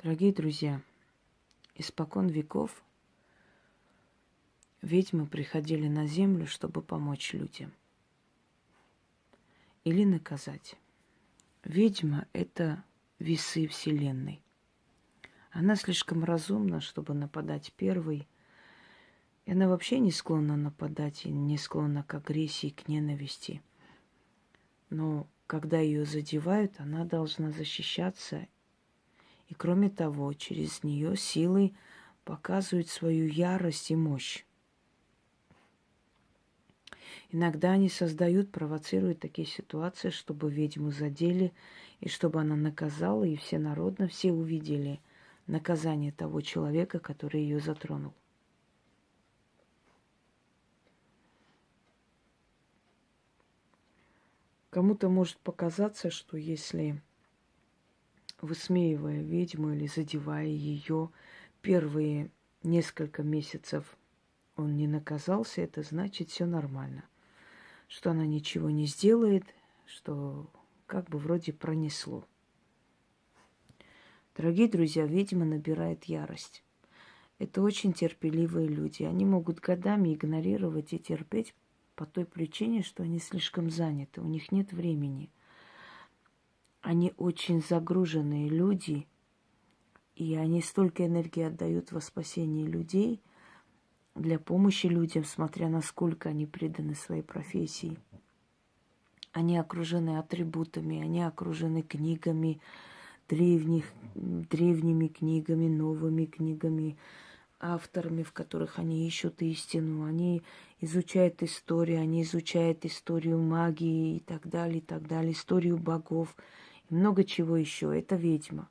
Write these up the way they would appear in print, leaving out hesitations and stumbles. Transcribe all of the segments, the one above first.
Дорогие друзья, испокон веков ведьмы приходили на землю, чтобы помочь людям или наказать. Ведьма – это весы Вселенной. Она слишком разумна, чтобы нападать первой. И она вообще не склонна нападать и не склонна к агрессии, к ненависти. Но когда ее задевают, она должна защищаться. И кроме того, через нее силой показывают свою ярость и мощь. Иногда они создают, провоцируют такие ситуации, чтобы ведьму задели, и чтобы она наказала, и всенародно все увидели наказание того человека, который ее затронул. Кому-то может показаться, что если, высмеивая ведьму или задевая ее, первые несколько месяцев он не наказался, это значит все нормально. Что она ничего не сделает, что как бы вроде пронесло. Дорогие друзья, ведьма набирает ярость. Это очень терпеливые люди. Они могут годами игнорировать и терпеть по той причине, что они слишком заняты, у них нет времени. Они очень загруженные люди, и они столько энергии отдают во спасение людей, для помощи людям, смотря насколько они преданы своей профессии. Они окружены атрибутами, они окружены книгами, древними книгами, новыми книгами, авторами, в которых они ищут истину. Они изучают историю, они изучают историю магии и так далее, историю богов и много чего еще. Это ведьма.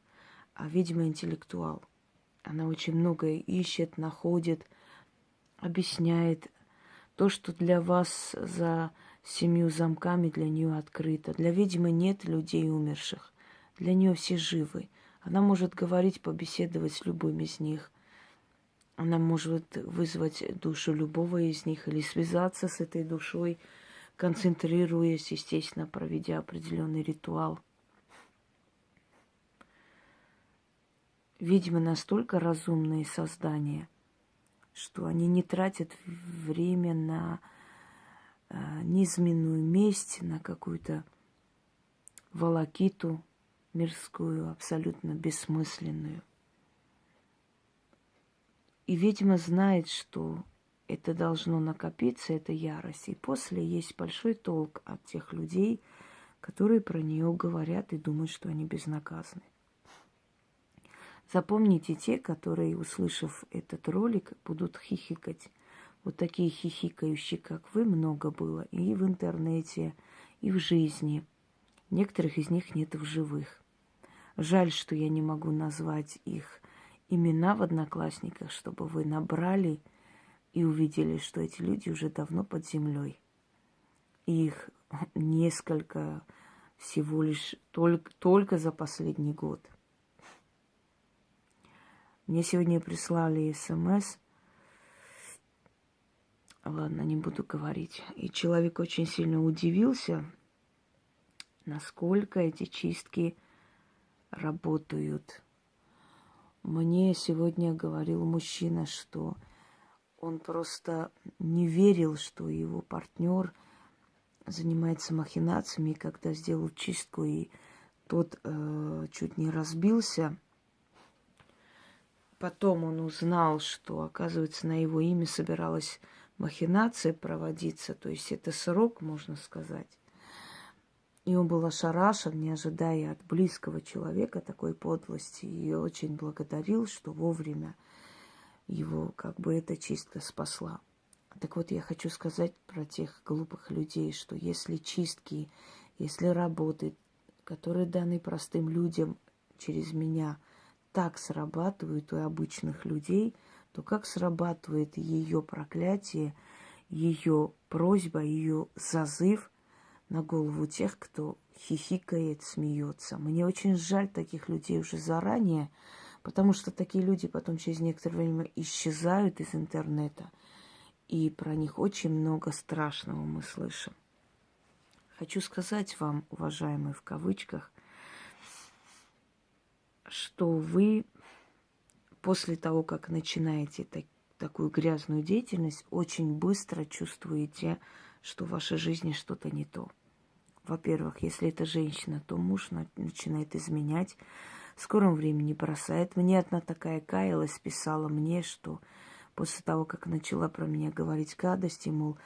А ведьма интеллектуал. Она очень многое ищет, находит, объясняет. То, что для вас за 7 замками, для нее открыто. Для ведьмы нет людей умерших. Для нее все живы. Она может говорить, побеседовать с любым из них. Она может вызвать душу любого из них или связаться с этой душой, концентрируясь, естественно, проведя определенный ритуал. Ведьмы настолько разумные создания, что они не тратят время на низменную месть, на какую-то волокиту мирскую, абсолютно бессмысленную. И ведьма знает, что это должно накопиться, эта ярость. И после есть большой толк от тех людей, которые про нее говорят и думают, что они безнаказаны. Запомните те, которые, услышав этот ролик, будут хихикать. Вот такие хихикающие, как вы, много было и в интернете, и в жизни. Некоторых из них нет в живых. Жаль, что я не могу назвать их имена в Одноклассниках, чтобы вы набрали и увидели, что эти люди уже давно под землей. Их несколько всего лишь только за последний год. Мне сегодня прислали СМС. Ладно, не буду говорить. И человек очень сильно удивился, насколько эти чистки работают. Мне сегодня говорил мужчина, что он просто не верил, что его партнер занимается махинациями, когда сделал чистку, и тот чуть не разбился. Потом он узнал, что, оказывается, на его имя собиралась махинация проводиться, то есть это срок, можно сказать. И он был ошарашен, не ожидая от близкого человека такой подлости, и очень благодарил, что вовремя его как бы эта чистка спасла. Так вот, я хочу сказать про тех глупых людей, что если чистки, если работы, которые даны простым людям через меня, так срабатывают у обычных людей, то как срабатывает ее проклятие, ее просьба, ее зазыв на голову тех, кто хихикает, смеется. Мне очень жаль таких людей уже заранее, потому что такие люди потом через некоторое время исчезают из интернета, и про них очень много страшного мы слышим. Хочу сказать вам, уважаемые в кавычках, что вы после того, как начинаете такую грязную деятельность, очень быстро чувствуете, что в вашей жизни что-то не то. Во-первых, если это женщина, то муж начинает изменять, в скором времени бросает. Мне одна такая каялась, писала мне, что после того, как начала про меня говорить гадости, мол,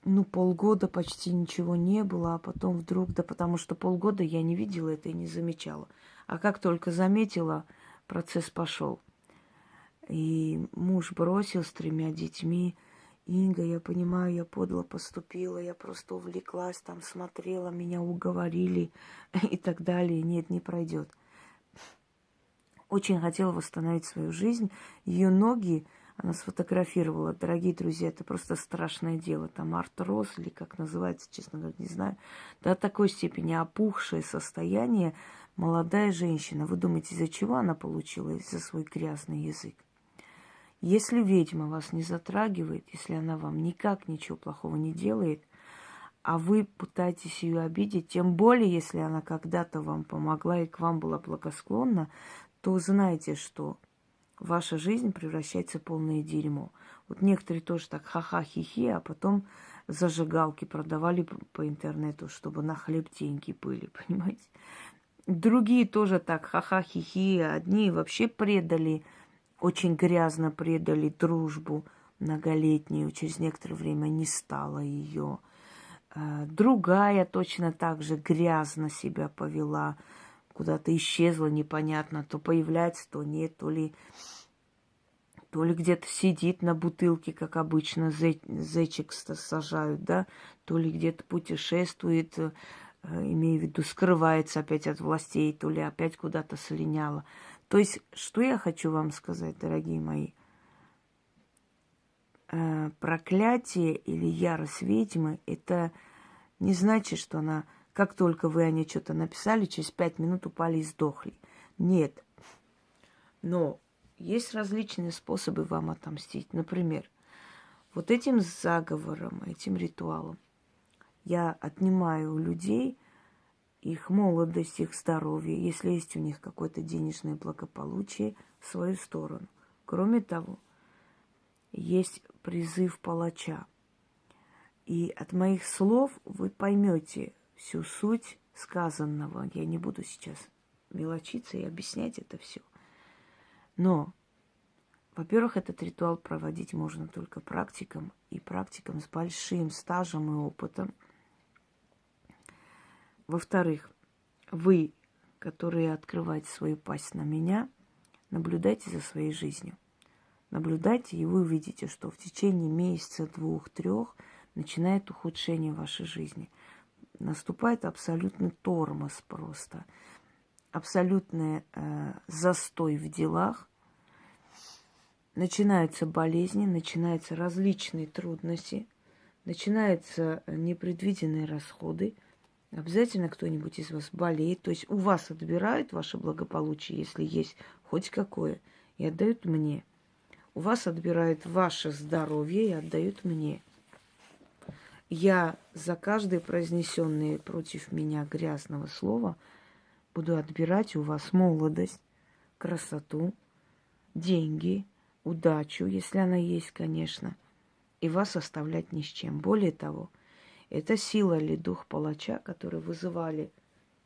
ну, полгода почти ничего не было, а потом вдруг, да потому что полгода я не видела это и не замечала. А как только заметила, процесс пошел. И муж бросил с 3 детьми. Инга, я понимаю, я подло поступила, я просто увлеклась, там смотрела, меня уговорили и так далее. Нет, не пройдет. Очень хотела восстановить свою жизнь. Ее ноги она сфотографировала. Дорогие друзья, это просто страшное дело. Там артроз, или как называется, честно говоря, не знаю. До такой степени опухшее состояние. Молодая женщина. Вы думаете, из-за чего она получила? Из-за свой грязный язык. Если ведьма вас не затрагивает, если она вам никак ничего плохого не делает, а вы пытаетесь ее обидеть, тем более, если она когда-то вам помогла и к вам была благосклонна, то знайте, что ваша жизнь превращается в полное дерьмо. Вот некоторые тоже так ха-ха-хи-хи, а потом зажигалки продавали по интернету, чтобы на хлеб деньги были, понимаете? Другие тоже так ха-ха-хи-хи, одни вообще предали, очень грязно предали дружбу многолетнюю, через некоторое время не стало ее. Другая точно так же грязно себя повела, куда-то исчезла непонятно, то появляется, то нет, то ли где-то сидит на бутылке, как обычно, зечек сажают, да, то ли где-то путешествует, имею в виду, скрывается опять от властей, то ли опять куда-то слиняла. То есть, что я хочу вам сказать, дорогие мои? Проклятие или ярость ведьмы – это не значит, что она, как только вы о ней что-то написали, через 5 минут упали и сдохли. Нет. Но есть различные способы вам отомстить. Например, вот этим заговором, этим ритуалом я отнимаю у людей их молодость, их здоровье, если есть у них какое-то денежное благополучие, в свою сторону. Кроме того, есть призыв палача. И от моих слов вы поймете всю суть сказанного. Я не буду сейчас мелочиться и объяснять это все. Но, во-первых, этот ритуал проводить можно только практикам, и практикам с большим стажем и опытом. Во-вторых, вы, которые открываете свою пасть на меня, наблюдайте за своей жизнью. Наблюдайте, и вы увидите, что в течение месяца, 2-3 начинает ухудшение вашей жизни. Наступает абсолютный тормоз просто. Абсолютный застой в делах. Начинаются болезни, начинаются различные трудности, начинаются непредвиденные расходы. Обязательно кто-нибудь из вас болеет. То есть у вас отбирают ваше благополучие, если есть хоть какое, и отдают мне. У вас отбирают ваше здоровье и отдают мне. Я за каждое произнесенное против меня грязного слова буду отбирать у вас молодость, красоту, деньги, удачу, если она есть, конечно, и вас оставлять ни с чем. Более того, это сила или дух палача, который вызывали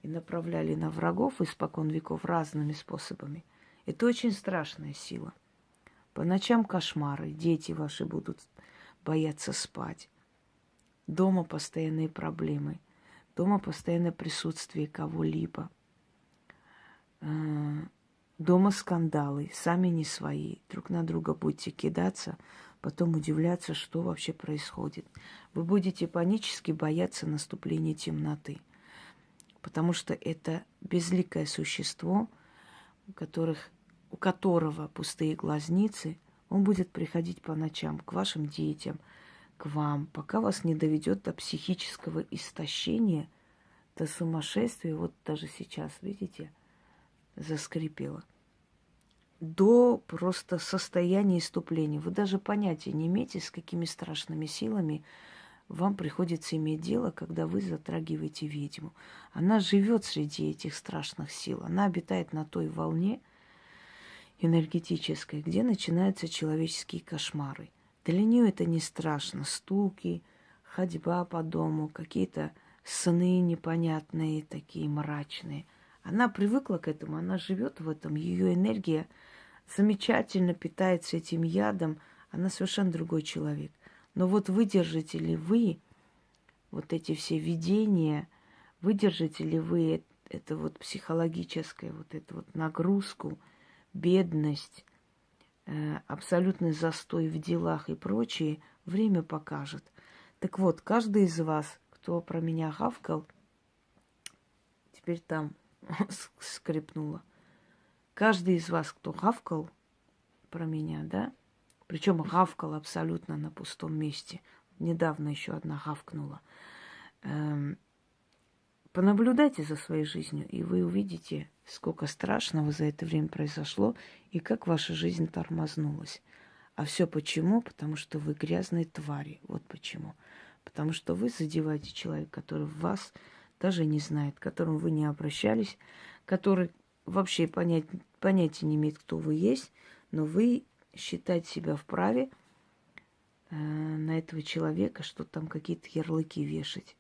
и направляли на врагов испокон веков разными способами. Это очень страшная сила. По ночам кошмары, дети ваши будут бояться спать. Дома постоянные проблемы, дома постоянное присутствие кого-либо. Дома скандалы, сами не свои. Друг на друга будете кидаться, потом удивляться, что вообще происходит. Вы будете панически бояться наступления темноты, потому что это безликое существо, у которого пустые глазницы, он будет приходить по ночам к вашим детям, к вам, пока вас не доведет до психического истощения, до сумасшествия. Вот даже сейчас, видите, заскрипело. До просто состояния иступления. Вы даже понятия не имеете, с какими страшными силами вам приходится иметь дело, когда вы затрагиваете ведьму. Она живет среди этих страшных сил. Она обитает на той волне. энергетической, где начинаются человеческие кошмары. Для нее это не страшно. Стуки, ходьба по дому, какие-то сны непонятные, такие мрачные. Она привыкла к этому, она живет в этом, ее энергия замечательно питается этим ядом, она совершенно другой человек. Но вот выдержите ли вы вот эти все видения, выдержите ли вы это вот психологическое, вот эту вот нагрузку, бедность, абсолютный застой в делах и прочее, время покажет. Так вот, каждый из вас, кто про меня гавкал, теперь там скрипнуло. Каждый из вас, кто гавкал про меня, да, причем гавкал абсолютно на пустом месте. Недавно еще одна гавкнула. Понаблюдайте за своей жизнью, и вы увидите, сколько страшного за это время произошло, и как ваша жизнь тормознулась. А все почему? Потому что вы грязные твари. Вот почему. Потому что вы задеваете человека, который вас даже не знает, к которому вы не обращались, который вообще понятия не имеет, кто вы есть, но вы считаете себя вправе на этого человека, что там какие-то ярлыки вешать.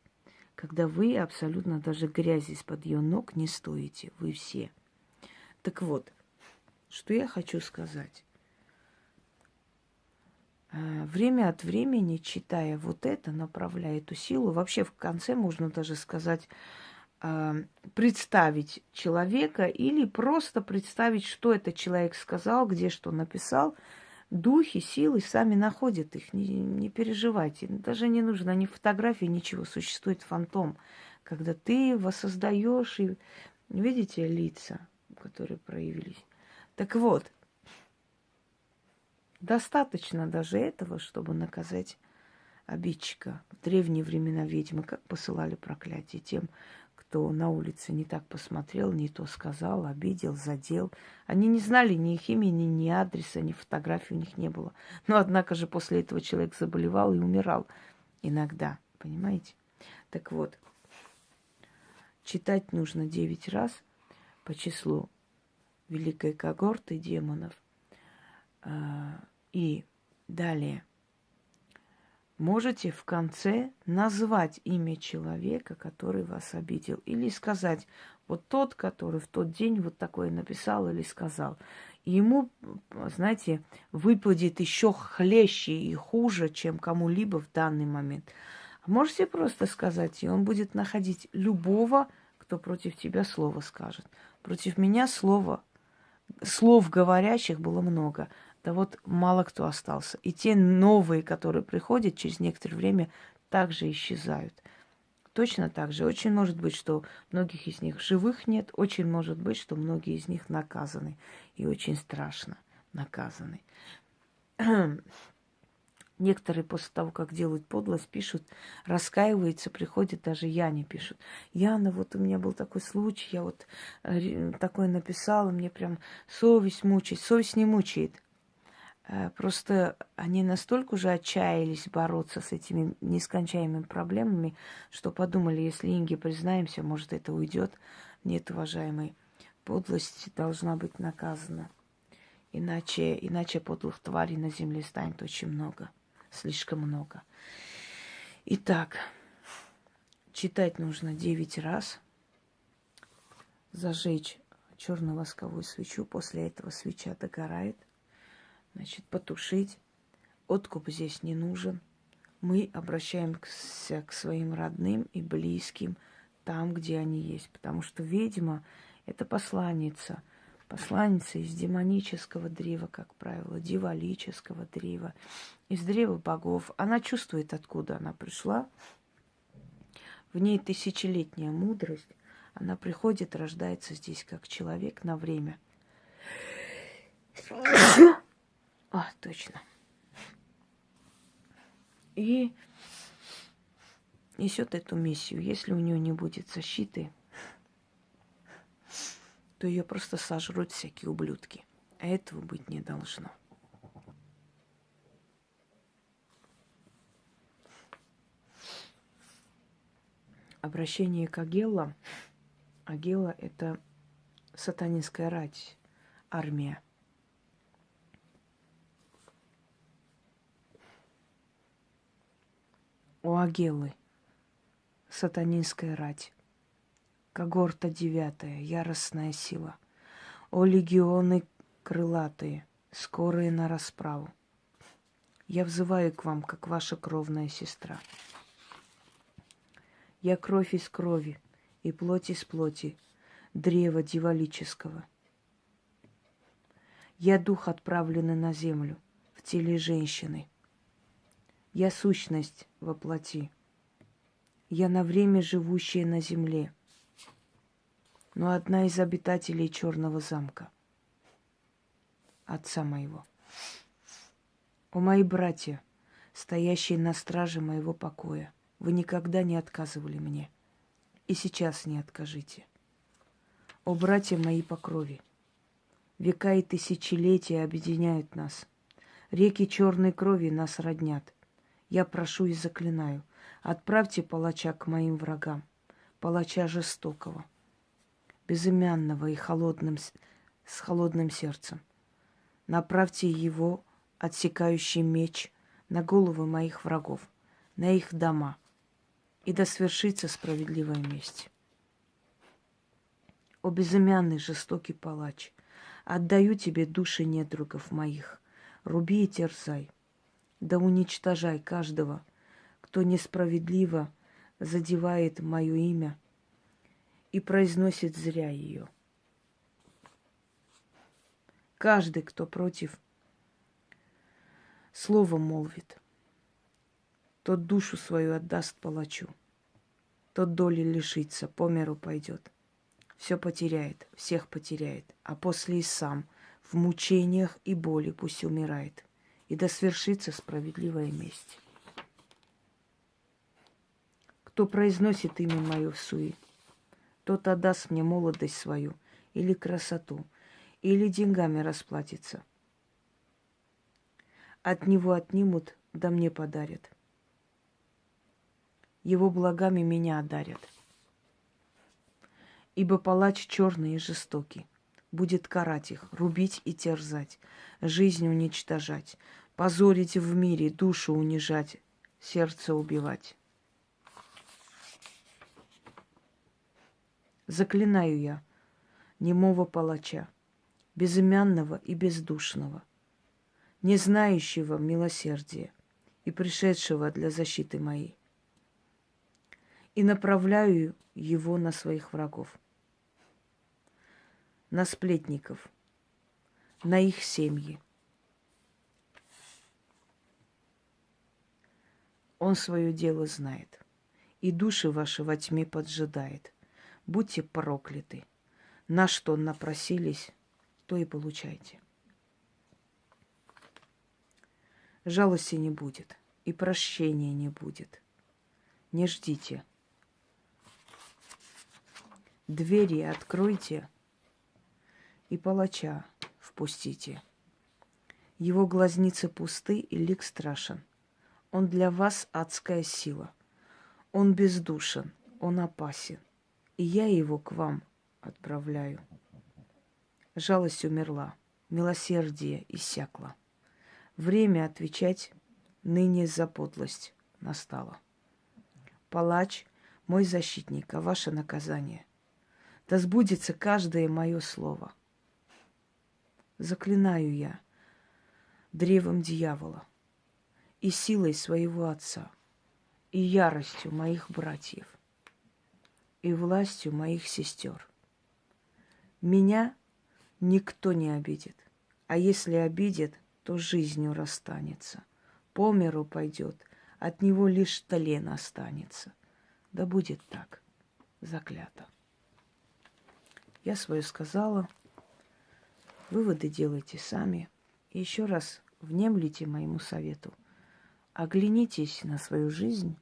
Когда вы абсолютно даже грязи из-под ее ног не стоите. Вы все. Так вот, что я хочу сказать. Время от времени, читая вот это, направляя эту силу, вообще в конце можно даже сказать, представить человека или просто представить, что этот человек сказал, где что написал. Духи, силы сами находят их, не переживайте. Даже не нужно ни фотографии, ничего. Существует фантом, когда ты воссоздаешь и видите лица, которые проявились. Так вот, достаточно даже этого, чтобы наказать обидчика. В древние времена ведьмы как посылали проклятие тем, кто на улице не так посмотрел, не то сказал, обидел, задел. Они не знали ни их имени, ни адреса, ни фотографии у них не было. Но, однако же, после этого человек заболевал и умирал иногда, понимаете? Так вот, читать нужно 9 раз по числу великой когорты демонов. И далее. Можете в конце назвать имя человека, который вас обидел. Или сказать, вот тот, который в тот день вот такое написал или сказал. И ему, знаете, выпадет еще хлеще и хуже, чем кому-либо в данный момент. А можете просто сказать, и он будет находить любого, кто против тебя слово скажет. Против меня слов говорящих было много. Да вот мало кто остался. И те новые, которые приходят через некоторое время, также исчезают. Точно так же. Очень может быть, что многих из них живых нет. Очень может быть, что многие из них наказаны. И очень страшно наказаны. Некоторые после того, как делают подлость, пишут, раскаиваются, приходят, даже Яне пишут. Яна, вот у меня был такой случай, я вот такое написала, мне прям совесть мучает. Совесть не мучает. Просто они настолько уже отчаялись бороться с этими нескончаемыми проблемами, что подумали, если Инге признаемся, может, это уйдет. Нет, уважаемый, подлость должна быть наказана. Иначе подлых тварей на земле станет очень много. Слишком много. Итак, читать нужно 9 раз. Зажечь черную восковую свечу. После этого свеча догорает. Значит, потушить. Откуп здесь не нужен. Мы обращаемся к своим родным и близким там, где они есть. Потому что ведьма – это посланница. Посланница из демонического древа, как правило, дьяволического древа, из древа богов. Она чувствует, откуда она пришла. В ней тысячелетняя мудрость. Она приходит, рождается здесь как человек на время. Точно. И несет эту миссию. Если у нее не будет защиты, то ее просто сожрут всякие ублюдки. А этого быть не должно. Обращение к Агелла. Агелла – это сатанинская рать, армия. О Агелы, сатанинская рать, когорта 9, яростная сила. О легионы крылатые, скорые на расправу. Я взываю к вам, как ваша кровная сестра. Я кровь из крови и плоть из плоти, древа дьяволического. Я дух, отправленный на землю, в теле женщины. Я сущность во плоти. Я на время живущая на земле, но одна из обитателей черного замка, отца моего. О мои братья, стоящие на страже моего покоя, вы никогда не отказывали мне, и сейчас не откажите. О братья мои по крови, века и тысячелетия объединяют нас. Реки черной крови нас роднят. Я прошу и заклинаю, отправьте палача к моим врагам, палача жестокого, безымянного и с холодным сердцем. Направьте его, отсекающий меч, на головы моих врагов, на их дома, и да свершится справедливая месть. О безымянный жестокий палач, отдаю тебе души недругов моих, руби и терзай, да уничтожай каждого, кто несправедливо задевает мое имя и произносит зря ее. Каждый, кто против слова молвит, тот душу свою отдаст палачу, тот доли лишится, по миру пойдет. Все потеряет, всех потеряет, а после и сам в мучениях и боли пусть умирает, и да свершится справедливая месть. Кто произносит имя мое в суе, тот отдаст мне молодость свою или красоту, или деньгами расплатится. От него отнимут, да мне подарят. Его благами меня одарят. Ибо палач черный и жестокий будет карать их, рубить и терзать, жизнь уничтожать, позорить в мире, душу унижать, сердце убивать. Заклинаю я немого палача, безымянного и бездушного, не знающего милосердия и пришедшего для защиты моей, и направляю его на своих врагов, на сплетников, на их семьи. Он свое дело знает, и души ваши во тьме поджидает. Будьте прокляты. На что напросились, то и получайте. Жалости не будет, и прощения не будет. Не ждите. Двери откройте и палача впустите. Его глазницы пусты и лик страшен. Он для вас адская сила. Он бездушен, он опасен. И я его к вам отправляю. Жалость умерла, милосердие иссякло. Время отвечать ныне за подлость настало. Палач, мой защитник, а ваше наказание. Да сбудется каждое мое слово. Заклинаю я древом дьявола и силой своего отца, и яростью моих братьев, и властью моих сестер. Меня никто не обидит, а если обидит, то жизнью расстанется. По миру пойдет, от него лишь тлен останется. Да будет так, заклято. Я свое сказала, выводы делайте сами. И еще раз внемлите моему совету. Оглянитесь на свою жизнь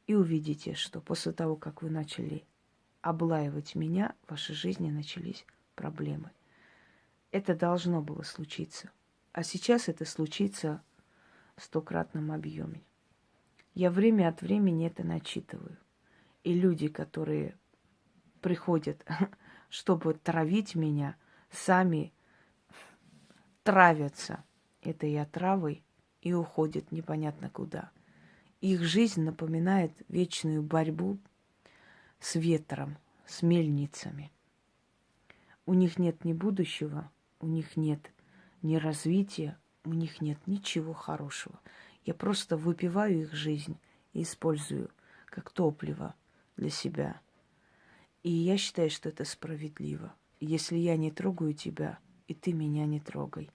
и увидите, что после того, как вы начали облаивать меня, в вашей жизни начались проблемы. Это должно было случиться. А сейчас это случится в 100-кратном объеме. Я время от времени это начитываю. И люди, которые приходят, чтобы травить меня, сами травятся этой отравой и уходят непонятно куда. их жизнь напоминает вечную борьбу с ветром, с мельницами. У них нет ни будущего, у них нет ни развития, у них нет ничего хорошего. Я просто выпиваю их жизнь и использую как топливо для себя. И я считаю, что это справедливо. Если я не трогаю тебя, и ты меня не трогай.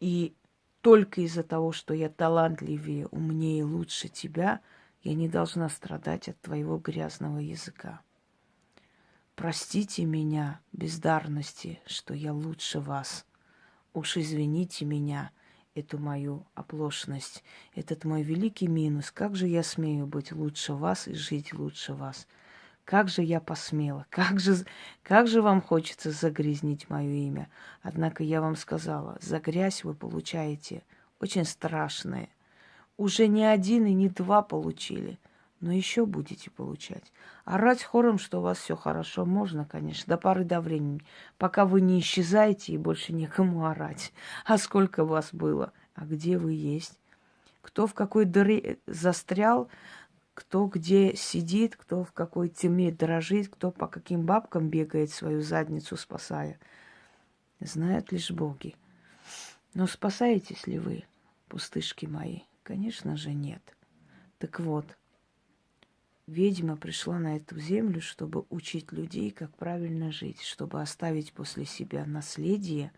И только из-за того, что я талантливее, умнее, лучше тебя, я не должна страдать от твоего грязного языка. Простите меня, бездарности, что я лучше вас. Уж извините меня, эту мою оплошность, этот мой великий минус. Как же я смею быть лучше вас и жить лучше вас? Как же я посмела, как же вам хочется загрязнить мое имя. Однако я вам сказала, за грязь вы получаете очень страшное. Уже не один и не два получили, но еще будете получать. Орать хором, что у вас все хорошо, можно, конечно, до поры до времени, пока вы не исчезаете и больше некому орать. А сколько вас было? А где вы есть? Кто в какой дыре застрял, кто где сидит, кто в какой тьме дрожит, кто по каким бабкам бегает свою задницу спасая, знают лишь боги. Но спасаетесь ли вы, пустышки мои? Конечно же, нет. Так вот, ведьма пришла на эту землю, чтобы учить людей, как правильно жить, чтобы оставить после себя наследие,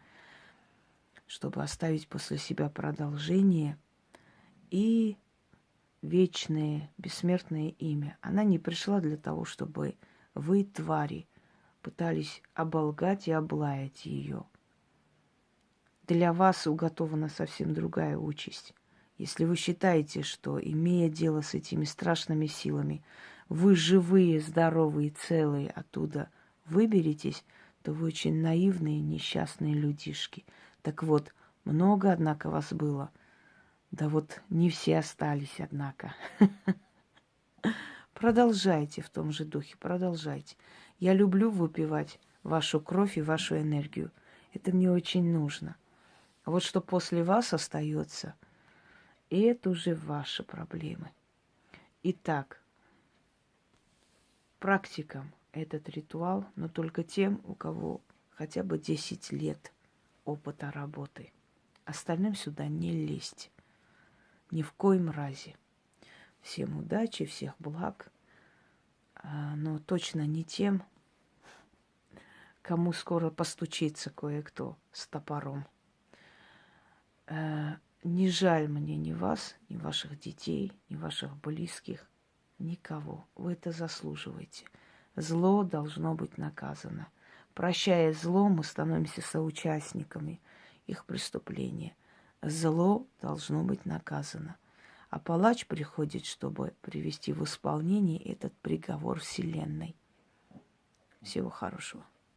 чтобы оставить после себя продолжение и вечное, бессмертное имя. Она не пришла для того, чтобы вы, твари, пытались оболгать и облаять ее. Для вас уготована совсем другая участь. Если вы считаете, что, имея дело с этими страшными силами, вы живые, здоровые, целые оттуда выберетесь, то вы очень наивные, несчастные людишки. Так вот, много, однако, вас было. Да вот не все остались, однако. Продолжайте в том же духе, продолжайте. Я люблю выпивать вашу кровь и вашу энергию. Это мне очень нужно. А вот что после вас остается, это уже ваши проблемы. Итак, практикам этот ритуал, но только тем, у кого хотя бы 10 лет опыта работы. Остальным сюда не лезть. Ни в коем разе. Всем удачи, всех благ, но точно не тем, кому скоро постучится кое-кто с топором. Не жаль мне ни вас, ни ваших детей, ни ваших близких, никого. Вы это заслуживаете. Зло должно быть наказано. Прощая зло, мы становимся соучастниками их преступления. Зло должно быть наказано. А палач приходит, чтобы привести в исполнение этот приговор Вселенной. Всего хорошего.